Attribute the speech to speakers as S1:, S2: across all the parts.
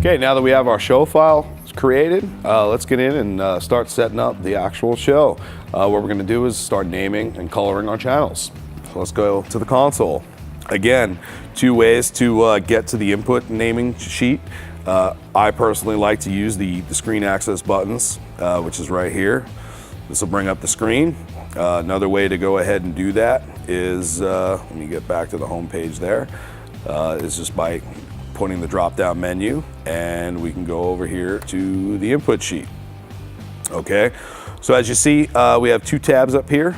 S1: Okay, now that we have our show file created, let's get in and start setting up the actual show. What we're gonna do is start naming and coloring our channels. So let's go to the console. Again, two ways to get to the input naming sheet. I personally like to use the screen access buttons, which is right here. This will bring up the screen. Another way to go ahead and do that is, let me get back to the home page there, is just by putting the drop-down menu, and we can go over here to the input sheet. Okay, so as you see, we have two tabs up here,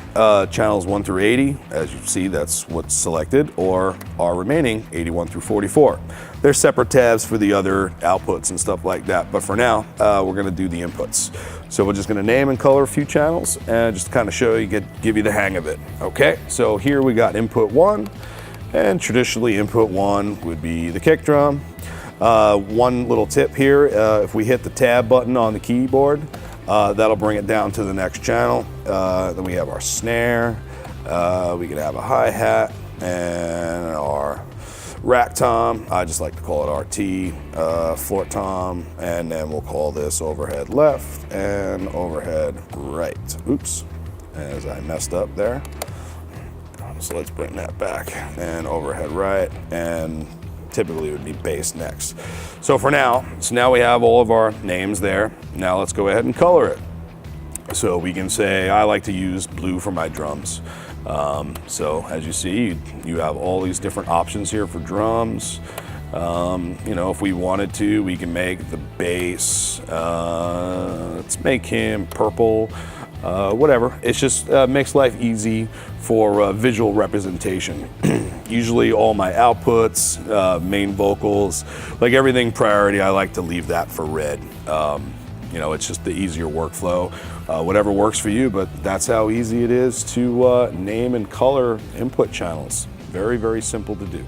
S1: channels 1 through 80. As you see, that's what's selected, or our remaining 81 through 44. There's separate tabs for the other outputs and stuff like that, but for now, we're gonna do the inputs. So we're just gonna name and color a few channels and just kind of show you, give you the hang of it. Okay, so here we got input 1, and traditionally input 1 would be the kick drum. One little tip here, if we hit the tab button on the keyboard, that'll bring it down to the next channel. Then we have our snare, we can have a hi-hat, and our rack tom, I just like to call it RT, floor tom, and then we'll call this overhead left and overhead right. Oops, as I messed up there. So let's bring that back, and overhead right, and typically it would be bass next. So for now, we have all of our names there. Now let's go ahead and color it. So we can say, I like to use blue for my drums. So as you see, you have all these different options here for drums. You know, if we wanted to, we can make the bass, let's make him purple, whatever. It's just makes life easy for visual representation. Usually all my outputs, main vocals, like everything priority, I like to leave that for red. You know, it's just the easier workflow. Whatever works for you, but that's how easy it is to name and color input channels. Very, very simple to do.